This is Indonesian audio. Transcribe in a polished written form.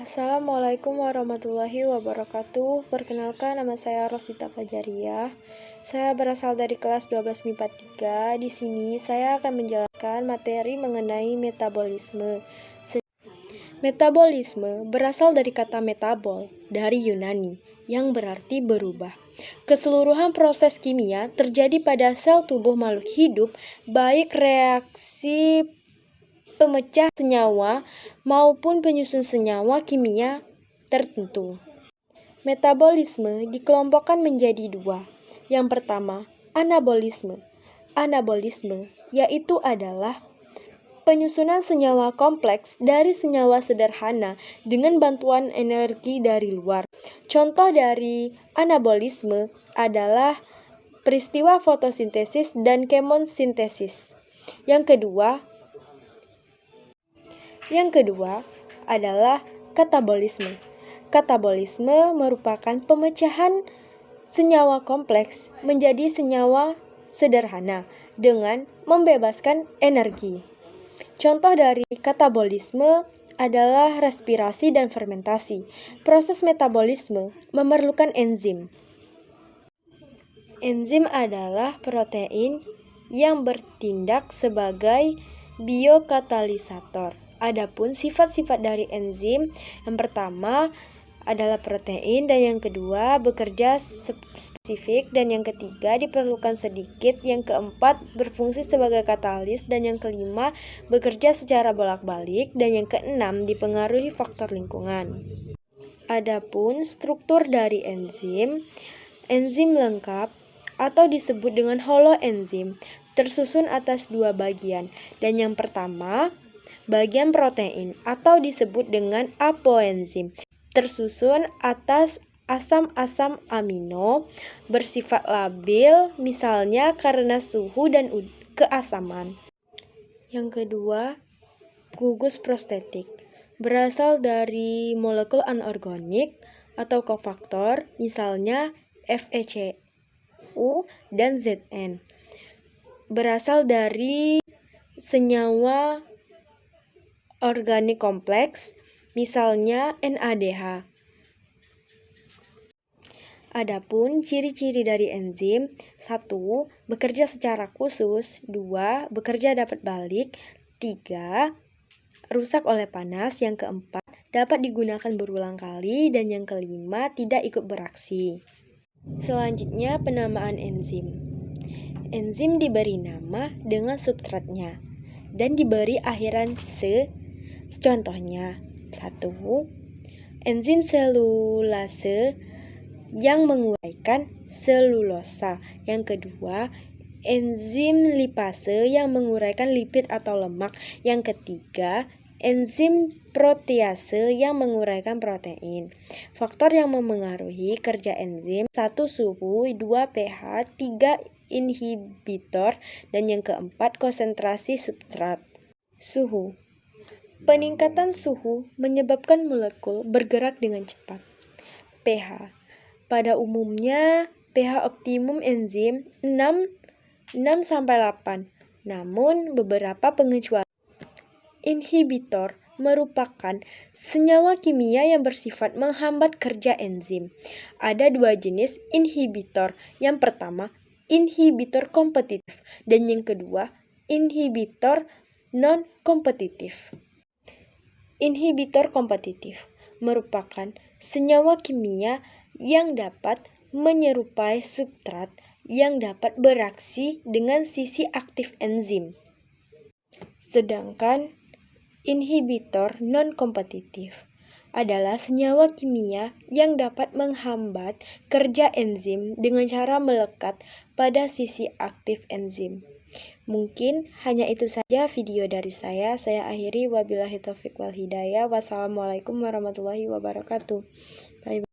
Assalamualaikum warahmatullahi wabarakatuh. Perkenalkan, nama saya Rosita Fajaria. Saya berasal dari kelas 12 MIPA 3. Di sini saya akan menjelaskan materi mengenai metabolisme. Metabolisme berasal dari kata metabol dari Yunani yang berarti berubah. Keseluruhan proses kimia terjadi pada sel tubuh makhluk hidup, baik reaksi pemecah senyawa maupun penyusun senyawa kimia tertentu. Metabolisme dikelompokkan menjadi dua. Yang pertama, anabolisme. Anabolisme yaitu adalah penyusunan senyawa kompleks dari senyawa sederhana dengan bantuan energi dari luar. Contoh dari anabolisme adalah peristiwa fotosintesis dan kemosintesis. Yang kedua adalah katabolisme. Katabolisme merupakan pemecahan senyawa kompleks menjadi senyawa sederhana dengan membebaskan energi. Contoh dari katabolisme adalah respirasi dan fermentasi. Proses metabolisme memerlukan enzim. Enzim adalah protein yang bertindak sebagai biokatalisator. Adapun sifat-sifat dari enzim, yang pertama adalah protein, dan yang kedua bekerja spesifik, dan yang ketiga diperlukan sedikit, yang keempat berfungsi sebagai katalis, dan yang kelima bekerja secara bolak-balik, dan yang keenam dipengaruhi faktor lingkungan. Adapun struktur dari enzim, enzim lengkap atau disebut dengan holoenzim tersusun atas dua bagian, dan yang pertama bagian protein atau disebut dengan apoenzim tersusun atas asam-asam amino bersifat labil, misalnya karena suhu dan keasaman. Yang kedua, gugus prostetik berasal dari molekul anorganik atau kofaktor, misalnya FeCu dan Zn. Berasal dari senyawa organik kompleks, misalnya NADH. Adapun ciri-ciri dari enzim: 1. Bekerja secara khusus. 2. Bekerja dapat balik. 3. Rusak oleh panas. Yang keempat, dapat digunakan berulang kali. Dan yang kelima, tidak ikut beraksi. Selanjutnya, penamaan enzim. Enzim diberi nama dengan substratnya dan diberi akhiran se. Contohnya, 1. Enzim selulase yang menguraikan selulosa. Yang kedua, enzim lipase yang menguraikan lipid atau lemak. Yang ketiga, enzim protease yang menguraikan protein. Faktor yang memengaruhi kerja enzim: 1. Suhu, 2. pH, 3. inhibitor, dan yang keempat, konsentrasi substrat. Suhu. Peningkatan suhu menyebabkan molekul bergerak dengan cepat. pH. Pada umumnya, pH optimum enzim 6-8. Namun, beberapa pengecualian. Inhibitor merupakan senyawa kimia yang bersifat menghambat kerja enzim. Ada dua jenis inhibitor. Yang pertama, inhibitor kompetitif, dan yang kedua, inhibitor non-kompetitif. Inhibitor kompetitif merupakan senyawa kimia yang dapat menyerupai substrat yang dapat beraksi dengan sisi aktif enzim. Sedangkan inhibitor non-kompetitif adalah senyawa kimia yang dapat menghambat kerja enzim dengan cara melekat pada sisi aktif enzim. Mungkin hanya itu saja video dari saya. Saya akhiri, wabillahi taufiq wal hidayah. Wassalamualaikum warahmatullahi wabarakatuh. Bye.